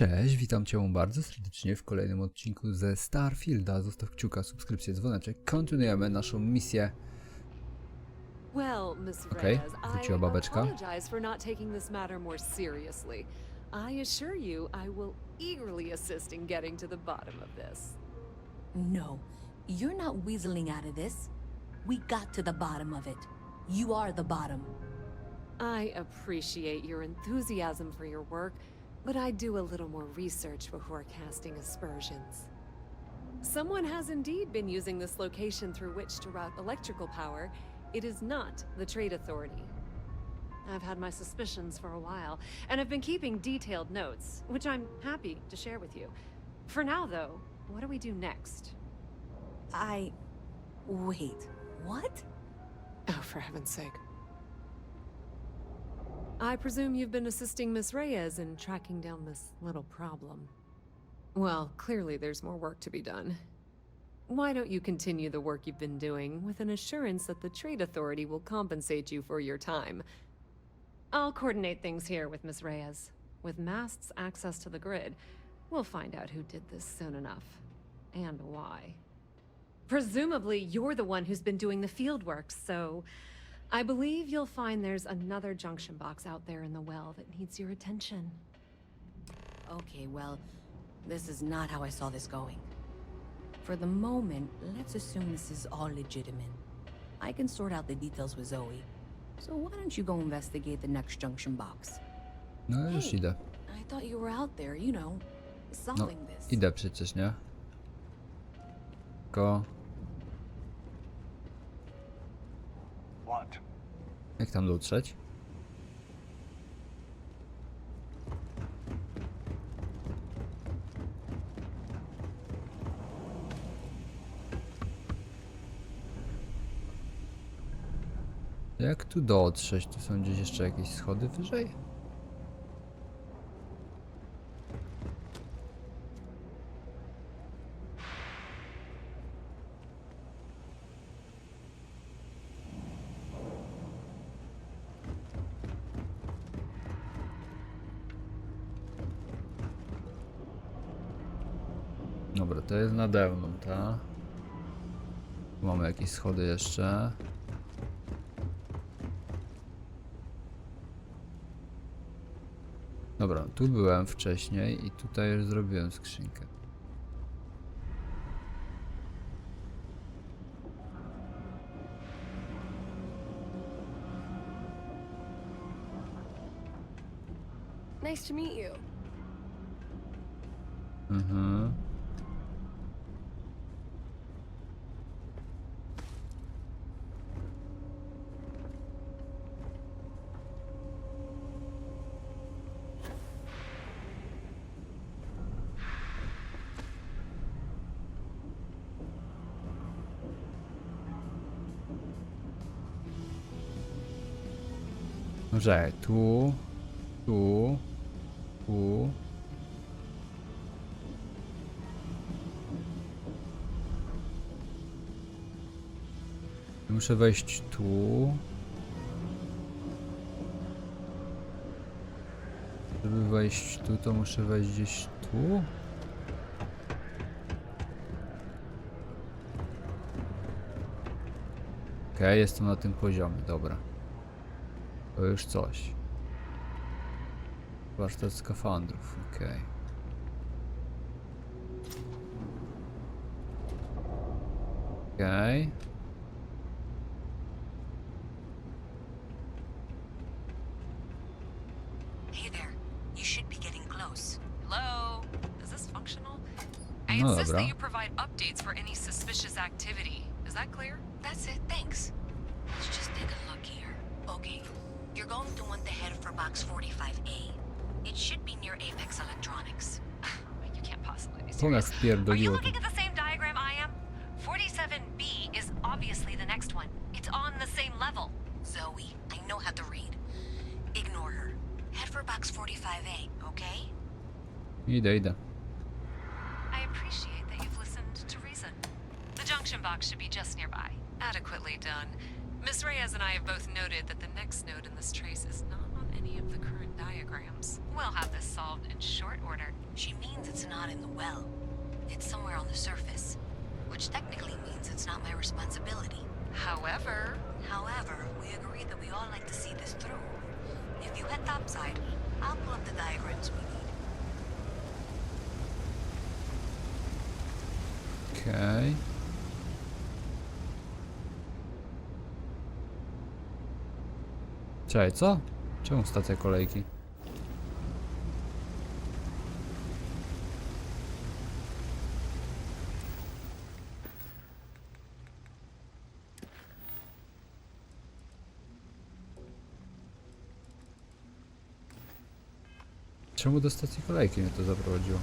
Cześć, witam Cię bardzo serdecznie w kolejnym odcinku ze Starfielda. Zostaw kciuka, subskrypcję, dzwoneczek. Kontynuujemy naszą misję. Okej, wróciła babeczka. I assure you I will eagerly assist in getting to the bottom of this. No, you're not weaseling out of this. We got to the bottom of it. You are the bottom. I appreciate your enthusiasm for your work, but I do a little more research before casting aspersions. Someone has indeed been using this location through which to route electrical power. It is not the Trade Authority. I've had my suspicions for a while, and I've been keeping detailed notes, which I'm happy to share with you. For now, though, what do we do next? Wait, what? Oh, for heaven's sake. I presume you've been assisting Miss Reyes in tracking down this little problem. Well, clearly there's more work to be done. Why don't you continue the work you've been doing with an assurance that the Trade Authority will compensate you for your time? I'll coordinate things here with Miss Reyes. With Mast's access to the grid, we'll find out who did this soon enough. And why. Presumably, you're the one who's been doing the field work, so I believe you'll find there's another junction box out there in the well that needs your attention. Okay, well, this is not how I saw this going. For the moment, let's assume this is all legitimate. I can sort out the details with Zoe. So why don't you go investigate the next junction box? No już idę. I thought you were out there, you know, No, solving this. idę przecież, nie? Tylko... Jak tam dotrzeć? Jak tu dotrzeć? Tu są gdzieś jeszcze jakieś schody wyżej? Dobra, to jest nade mną, ta. Mamy jakieś schody jeszcze. Dobra, tu byłem wcześniej i tutaj już zrobiłem skrzynkę. Nice to meet you. Mhm. Może tu, tu, tu. Muszę wejść tu. Żeby wejść tu, to muszę wejść gdzieś tu. Okej, jestem na tym poziomie, dobra. To już coś. Warsztat skafandrów, okej. Okej. Hey there, you should be getting close. Hello? Is this functional? I No insist dobra. that you provide updates for any suspicious activity. Is that clear? That's it, thanks. Let's just take a look here. Okay, you're going to want to head for box 45A. It should be near Apex Electronics. You can't possibly be To nas serious. Are you pierdoliło tu. looking at the same diagram I am? 47B is obviously the next one. It's on the same level. Zoe, I know how to read. Ignore her. Head for box 45A, okay? Idę, idę. I appreciate that you've listened to reason. The junction box should be just nearby. Adequately done. Miss Reyes and I have both noted that the next node in this trace is not on any of the current diagrams. We'll have this solved in short order. She means it's not in the well. It's somewhere on the surface, which technically means it's not my responsibility. However, However, we agreed that we all like to see this through. If you head topside, I'll pull up the diagrams we need. Okej. Czekaj, co? Czemu stacja kolejki? Czemu do stacji kolejki mnie to zaprowadziło?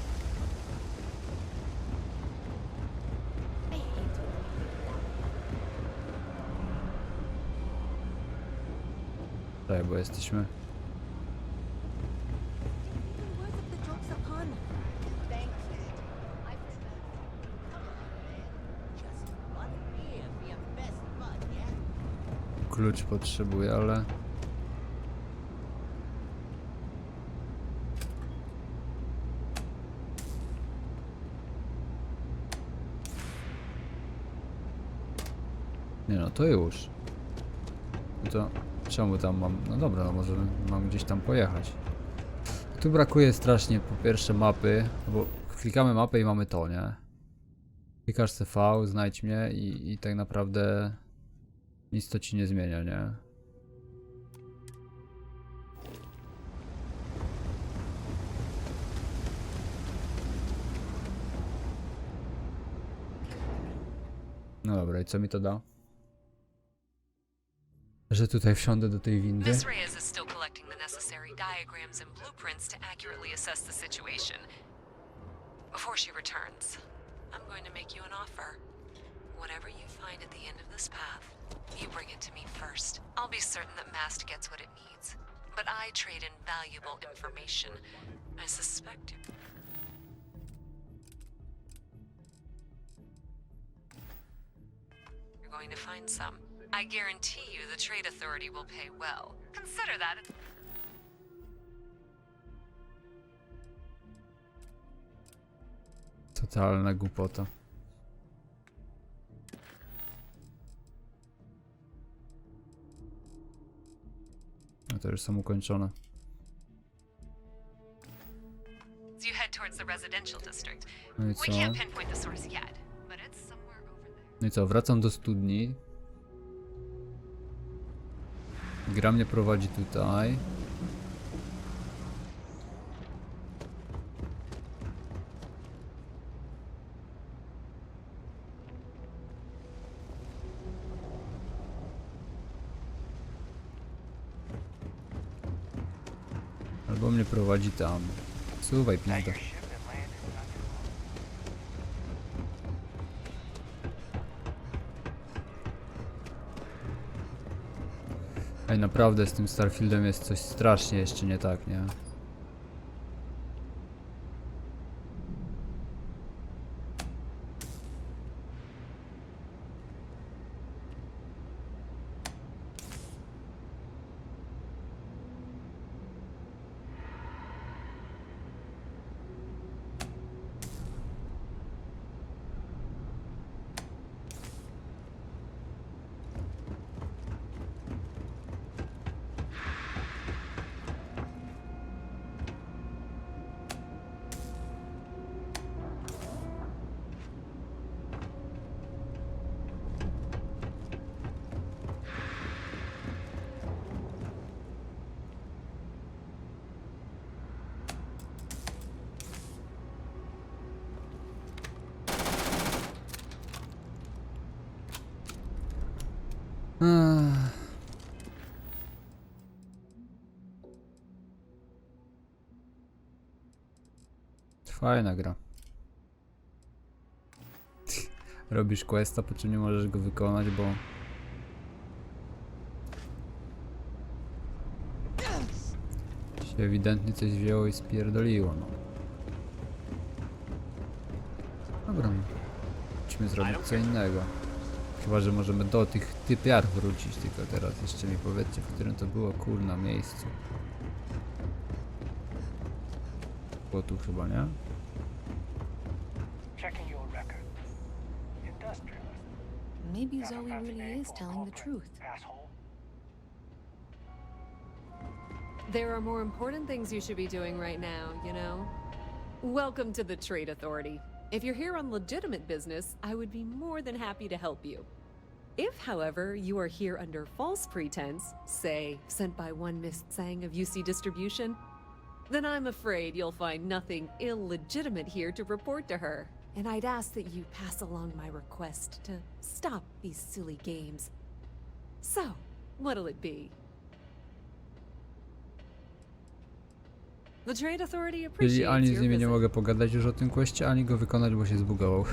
Tak, bo jesteśmy... Klucz potrzebuję, ale... Nie no, to już. No to czemu tam mam... No dobra, no może mam gdzieś tam pojechać. Tu brakuje strasznie po pierwsze mapy, bo klikamy mapę i mamy to, nie? Klikasz CV, znajdź mnie i tak naprawdę nic to ci nie zmienia, nie? No dobra, i co mi to da? Że tutaj wsiądę do tej windy? Miss Reyes is still collecting the necessary diagrams and blueprints to accurately assess the situation. Before she returns, I'm going to make you an offer. Whatever you find at the end of this path, you bring it to me first. I'll be certain that Mast gets what it needs. But I trade in valuable information. I suspect it. You're going to find some. I guarantee you the Trade Authority will pay well. Consider that. Totalna głupota. No to już są ukończone. You head towards the residential district. No i We co? can't pinpoint the source yet, but it's somewhere over there. No i co? Wracam do studni. Gra mnie prowadzi tutaj. Albo mnie prowadzi tam. Suwaj, pizda. Ej, naprawdę z tym Starfieldem jest coś strasznie jeszcze nie tak, nie? Fajna gra. Robisz questa, po czym nie możesz go wykonać, bo... się ewidentnie coś wzięło i spierdoliło, no. Dobra, musimy zrobić co innego. Chyba, że możemy do tych typiar wrócić, tylko teraz jeszcze mi powiedzcie, w którym to było kurna miejscu. Było tu chyba, nie? Checking your records. Industrialist. Maybe Got a Zoe fancy really name is for a telling the corporate truth. asshole. There are more important things you should be doing right now, you know? Welcome to the Trade Authority. If you're here on legitimate business, I would be more than happy to help you. If, however, you are here under false pretense, say, sent by one Miss Tsang of UC Distribution, then I'm afraid you'll find nothing illegitimate here to report to her. And I'd ask that you pass along my request to stop these silly games. So, what'll it be? The Trade Authority Czyli appreciates ani z your nimi nie visit. mogę pogadać już o tym questie, ani go wykonać, bo się zbugował.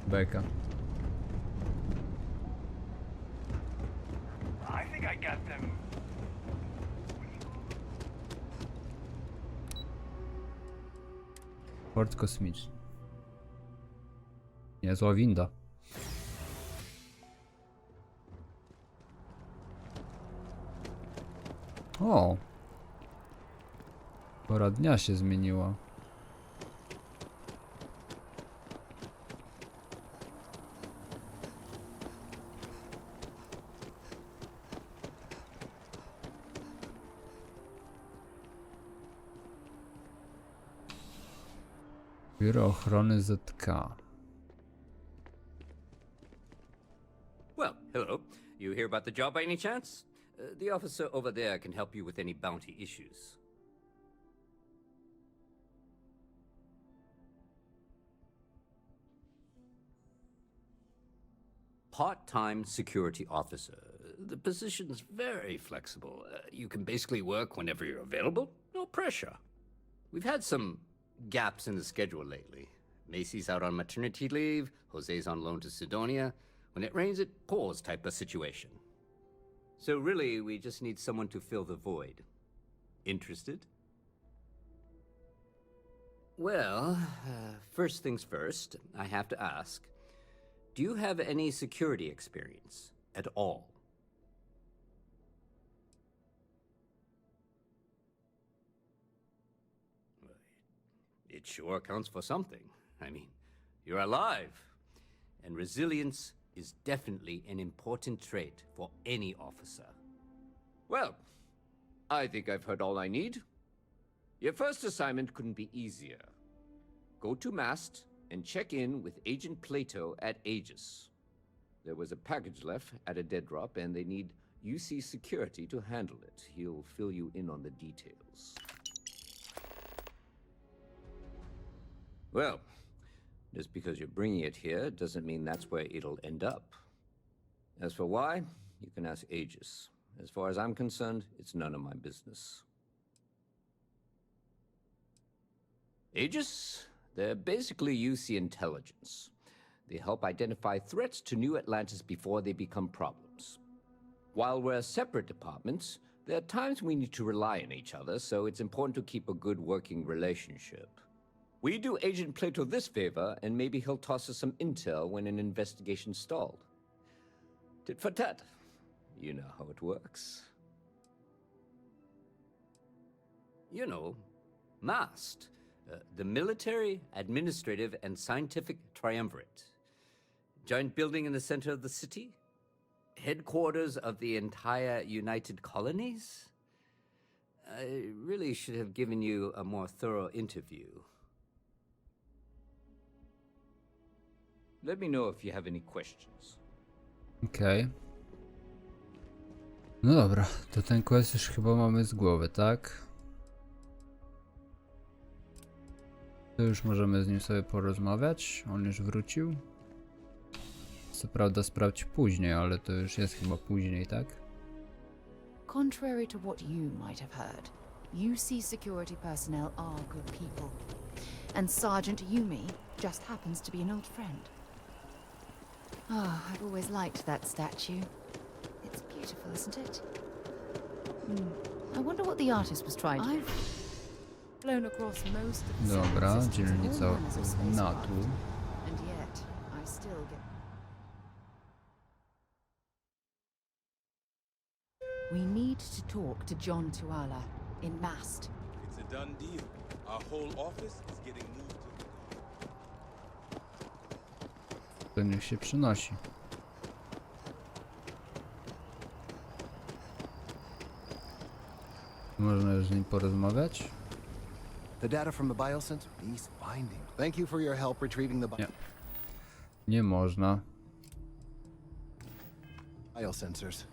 Beka. I think I got them. Port kosmiczny. Niezła winda. O! Pora dnia się zmieniła. Biuro Ochrony ZK. Well, hello. You hear about the job by any chance? The officer over there can help you with any bounty issues. Part-time security officer. The position's very flexible. You can basically work whenever you're available. No pressure. We've had some gaps in the schedule lately. Macy's out on maternity leave, Jose's on loan to Sidonia. When it rains, it pours type of situation. So really, we just need someone to fill the void. Interested? Well, first things first, I have to ask. Do you have any security experience at all? It sure counts for something. I mean, you're alive. And resilience is definitely an important trait for any officer. Well, I think I've heard all I need. Your first assignment couldn't be easier. Go to Mast and check in with Agent Plato at Aegis. There was a package left at a dead drop, and they need UC security to handle it. He'll fill you in on the details. Well, just because you're bringing it here doesn't mean that's where it'll end up. As for why, you can ask Aegis. As far as I'm concerned, it's none of my business. Aegis? They're basically UC intelligence. They help identify threats to New Atlantis before they become problems. While we're separate departments, there are times we need to rely on each other, so it's important to keep a good working relationship. We do Agent Plato this favor, and maybe he'll toss us some intel when an investigation stalled. Tit for tat. You know how it works. You know, MAST. The Military, Administrative, and Scientific Triumvirate. Giant building in the center of the city? Headquarters of the entire United Colonies? I really should have given you a more thorough interview. Let me know if you have any questions. Okej. No dobra, to ten quest już chyba mamy z głowy, tak? To już możemy z nim sobie porozmawiać. On już wrócił. Co prawda sprawdź później, ale to już jest chyba później, tak? Contrary to what you might have heard, UC security personnel are good people. And Sergeant Yumi just happens to be an old friend. Oh, I've always liked that statue. It's beautiful, isn't it? I wonder what the artist was trying to do. I've flown across most of the Dobra, sound systems in all dzielnica manners of spacecraft, NATO. and yet I still get We need to talk to John Tuala in Mast. It's a done deal. Our whole office is getting moved to... To niech się przynosi. Można już z nim porozmawiać? The data from the biosensor? These findings. Thank you for your help retrieving the Nie. Nie można. biosensors.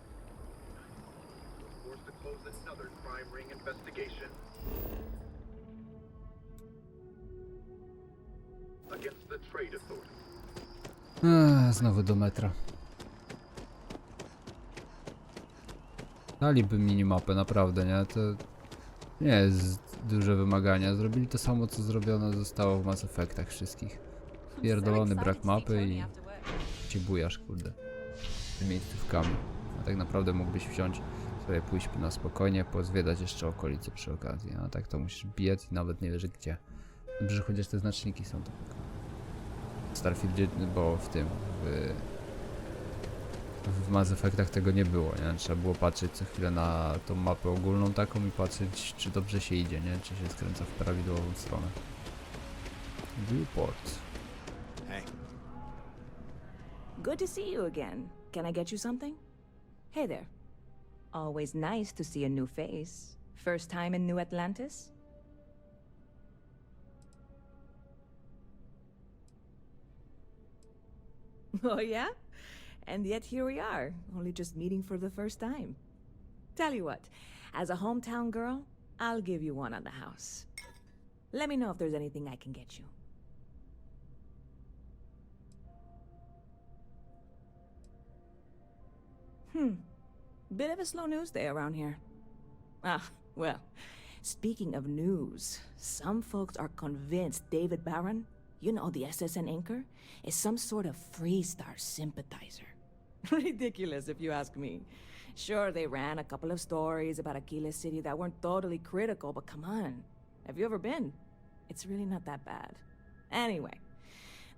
Forced to close another crime ring investigation against the trade authority. Znowu do metra. Daliby minimapę, naprawdę, nie? To nie jest duże wymagania. Zrobili to samo, co zrobione zostało w Mass Effectach wszystkich. Pierdolony brak mapy i cię bujasz, kurde, tymi miejscówkami. A tak naprawdę mógłbyś wziąć, sobie pójść na spokojnie, pozwiedzać jeszcze okolice przy okazji. A tak to musisz biec i nawet nie wiesz gdzie. Dobrze, że chociaż te znaczniki są tak. W Starfieldzie, bo w tym, w Mass Effectach tego nie było, nie? Trzeba było patrzeć co chwilę na tą mapę ogólną taką i patrzeć, czy dobrze się idzie, nie? Czy się skręca w prawidłową stronę. Viewport. Hey. Good to see you again. Can I get you something? Hey there. Always nice to see a new face. First time in New Atlantis? Oh yeah? And yet here we are, only just meeting for the first time. Tell you what, as a hometown girl, I'll give you one on the house. Let me know if there's anything I can get you. Bit of a slow news day around here. Ah, well, speaking of news, some folks are convinced David Barron, you know, the SSN anchor, is some sort of Freestar sympathizer. Ridiculous, if you ask me. Sure, they ran a couple of stories about Aquila City that weren't totally critical, but come on. Have you ever been? It's really not that bad. Anyway,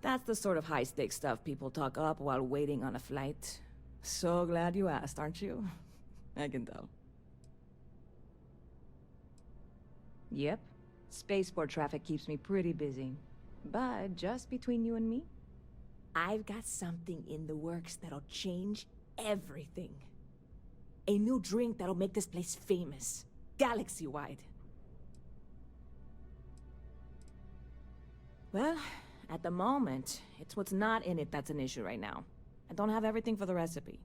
that's the sort of high-stakes stuff people talk up while waiting on a flight. So glad you asked, aren't you? I can tell. Yep. Spaceport traffic keeps me pretty busy. But just between you and me, I've got something in the works that'll change everything. A new drink that'll make this place famous, galaxy-wide. Well, at the moment, it's what's not in it that's an issue right now. I don't have everything for the recipe.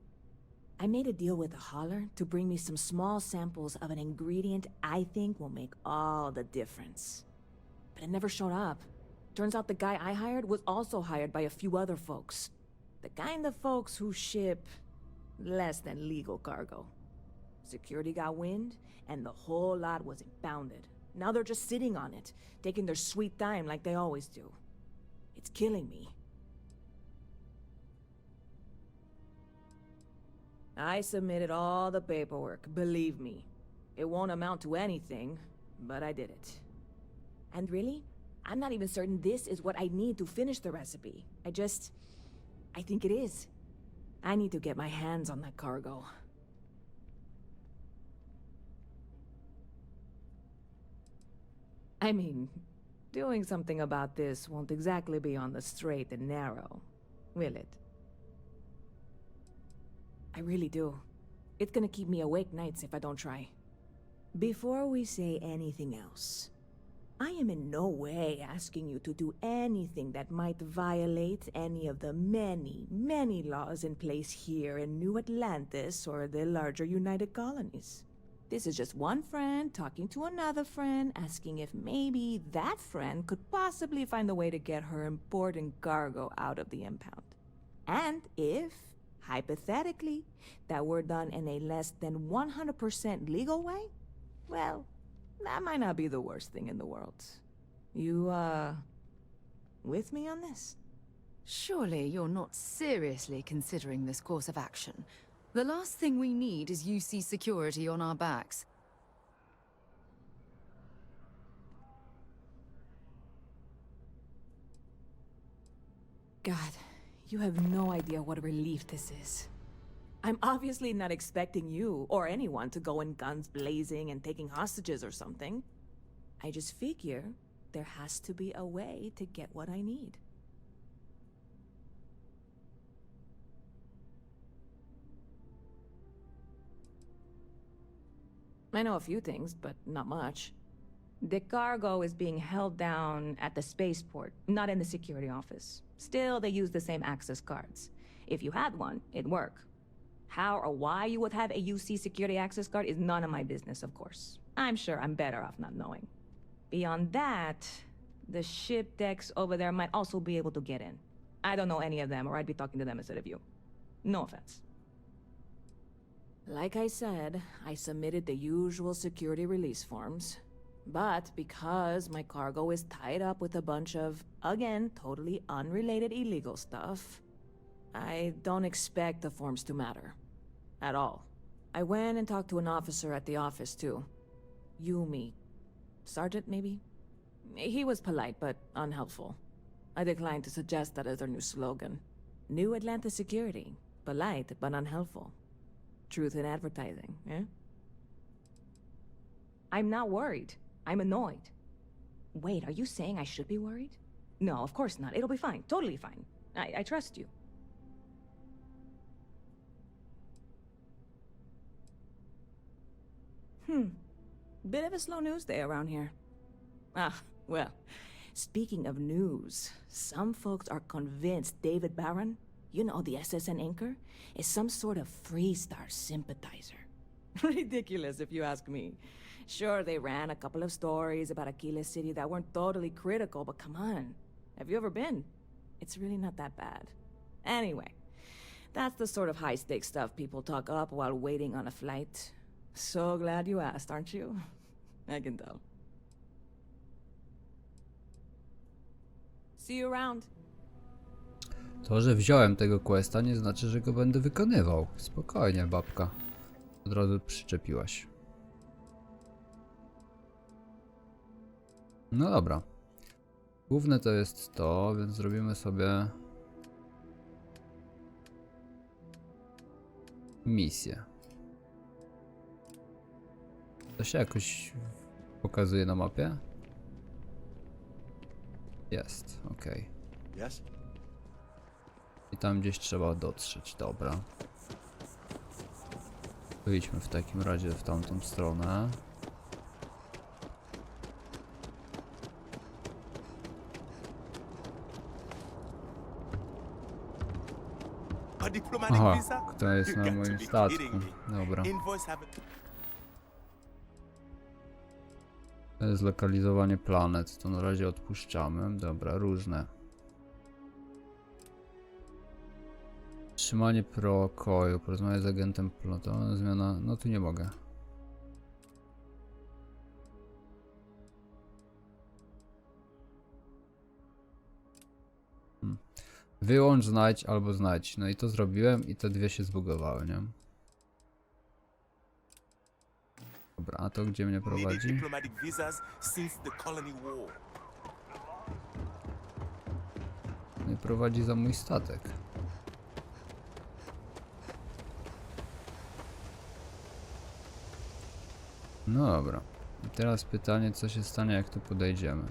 I made a deal with a hauler to bring me some small samples of an ingredient I think will make all the difference. But it never showed up. Turns out the guy I hired was also hired by a few other folks. The kind of folks who ship less than legal cargo. Security got wind, and the whole lot was impounded. Now they're just sitting on it, taking their sweet time like they always do. It's killing me. I submitted all the paperwork, believe me. It won't amount to anything, but I did it. And really, I'm not even certain this is what I need to finish the recipe. I think it is. I need to get my hands on that cargo. I mean, doing something about this won't exactly be on the straight and narrow, will it? I really do. It's gonna keep me awake nights if I don't try. Before we say anything else, I am in no way asking you to do anything that might violate any of the many, many laws in place here in New Atlantis or the larger United Colonies. This is just one friend talking to another friend, asking if maybe that friend could possibly find a way to get her important cargo out of the impound. And if, hypothetically, that were done in a less than 100% legal way, well, that might not be the worst thing in the world. You, with me on this? Surely you're not seriously considering this course of action. The last thing we need is UC security on our backs. God, you have no idea what a relief this is. I'm obviously not expecting you or anyone to go in guns blazing and taking hostages or something. I just figure there has to be a way to get what I need. I know a few things, but not much. The cargo is being held down at the spaceport, not in the security office. Still, they use the same access cards. If you had one, it'd work. How or why you would have a UC security access card is none of my business, of course. I'm sure I'm better off not knowing. Beyond that, the ship decks over there might also be able to get in. I don't know any of them, or I'd be talking to them instead of you. No offense. Like I said, I submitted the usual security release forms. But because my cargo is tied up with a bunch of, again, totally unrelated illegal stuff, I don't expect the forms to matter. At all. I went and talked to an officer at the office, too. Yumi. Sergeant, maybe? He was polite, but unhelpful. I declined to suggest that as their new slogan. New Atlanta Security. Polite, but unhelpful. Truth in advertising, eh? I'm not worried. I'm annoyed. Wait, are you saying I should be worried? No, of course not. It'll be fine. Totally fine. I trust you. Bit of a slow news day around here. Well, speaking of news, some folks are convinced David Barron, you know, the SSN anchor, is some sort of Freestar sympathizer. Ridiculous, if you ask me. Sure, they ran a couple of stories about Aquila City that weren't totally critical, but come on. Have you ever been? It's really not that bad. Anyway, that's the sort of high-stakes stuff people talk up while waiting on a flight. So glad you asked, aren't you? I can tell. See you around. To, że wziąłem tego questa, nie znaczy, że go będę wykonywał. Spokojnie, babka. Od razu przyczepiłaś. No dobra. Główne to jest to, więc zrobimy sobie misję. To się jakoś pokazuje na mapie? Jest, ok. Yes? I tam gdzieś trzeba dotrzeć, dobra. Wyjdźmy w takim razie w tamtą stronę. Aha, kto jest na moim statku? Dobra. Zlokalizowanie planet, to na razie odpuszczamy. Dobra, różne. Trzymanie pokoju, porozmawiać z agentem plotowym, zmiana, no tu nie mogę. Wyłącz, znajdź albo znajdź. No i to zrobiłem i te dwie się zbugowały, nie? Dobra, a to gdzie mnie prowadzi? Mnie prowadzi za mój statek. No dobra. I teraz pytanie, co się stanie, jak tu podejdziemy.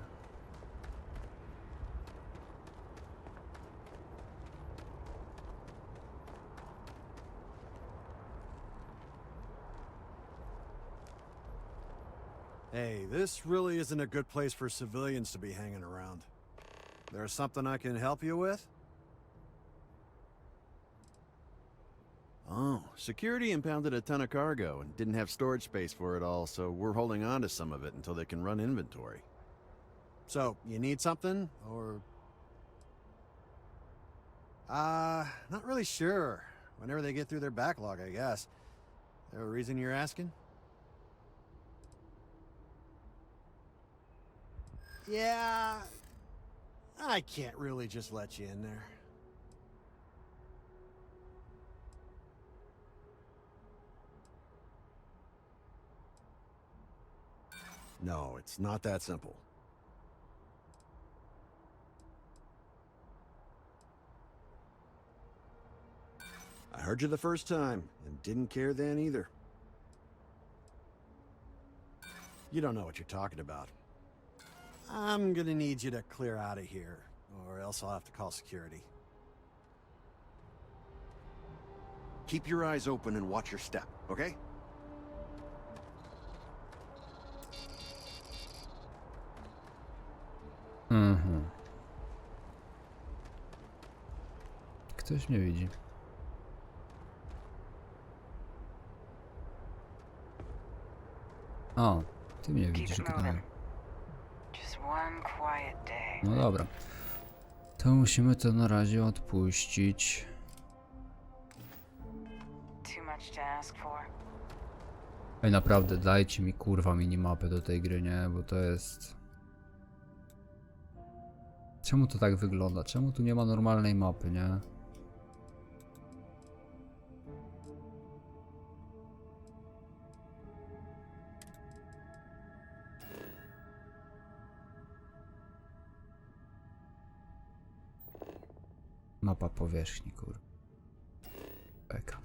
Hey, this really isn't a good place for civilians to be hanging around. There's something I can help you with? Oh, security impounded a ton of cargo and didn't have storage space for it all, so we're holding on to some of it until they can run inventory. So, you need something, or...? Not really sure. Whenever they get through their backlog, I guess. There a reason you're asking? Yeah... I can't really just let you in there. No, it's not that simple. I Heard you the first time, and didn't care then either. You don't know what you're talking about. I'm gonna need you to clear out of here, or else I'll have to call security. Keep your eyes open and watch your step, okay? Mhm. Ktoś mnie widzi. O, ty mnie widzisz tutaj. No dobra. To musimy to na razie odpuścić. Ej, naprawdę, dajcie mi kurwa minimapę do tej gry, nie? Bo to jest... Czemu to tak wygląda? Czemu tu nie ma normalnej mapy, nie? Mapa powierzchni, kur... Beka.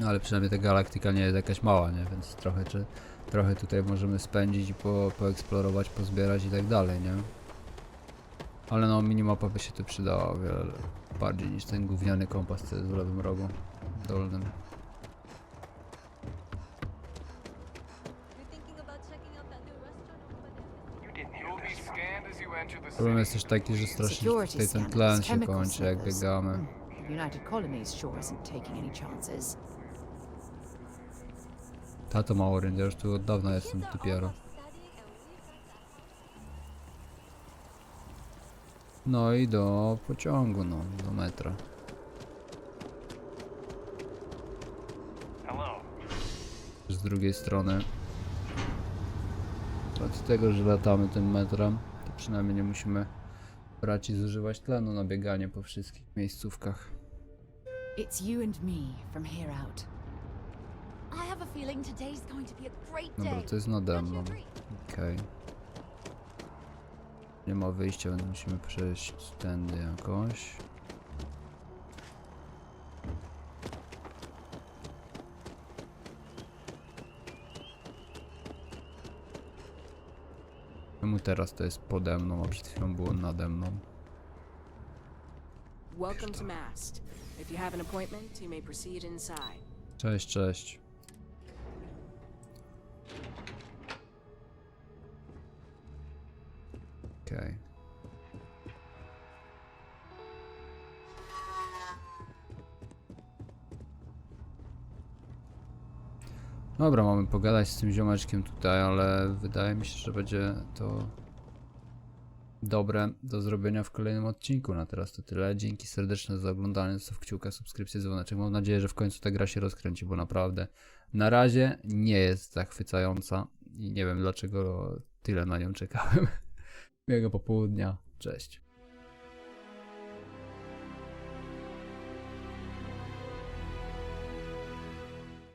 No ale przynajmniej ta galaktyka nie jest jakaś mała, nie? Więc trochę tutaj możemy spędzić i poeksplorować, pozbierać i tak dalej, nie? Ale no minimapa by się tu przydała o wiele bardziej niż ten gówniany kompas, co jest w lewym rogu dolnym. Problem jest też taki, że strasznie tutaj ten tlen się kończy, jak biegamy. Tato mało rynku, ja już tu od dawna jestem dopiero. No i do pociągu, no, do metra. Z drugiej strony, od tego, że latamy tym metrem, to przynajmniej nie musimy brać i zużywać tlenu na bieganie po wszystkich miejscówkach. Dobra, to jest nade mną. Okej. Nie ma wyjścia, więc musimy przejść tędy jakoś. Czemu teraz to jest pode mną, a przed chwilą było nade mną? Cześć, cześć. Okej. Dobra, mamy pogadać z tym ziomeczkiem tutaj, ale wydaje mi się, że będzie to dobre do zrobienia w kolejnym odcinku. Na teraz to tyle. Dzięki serdeczne za oglądanie, zostaw kciuka, subskrypcję, dzwoneczek. Mam nadzieję, że w końcu ta gra się rozkręci, bo naprawdę na razie nie jest zachwycająca i nie wiem dlaczego tyle na nią czekałem. Miłego popołudnia. Cześć.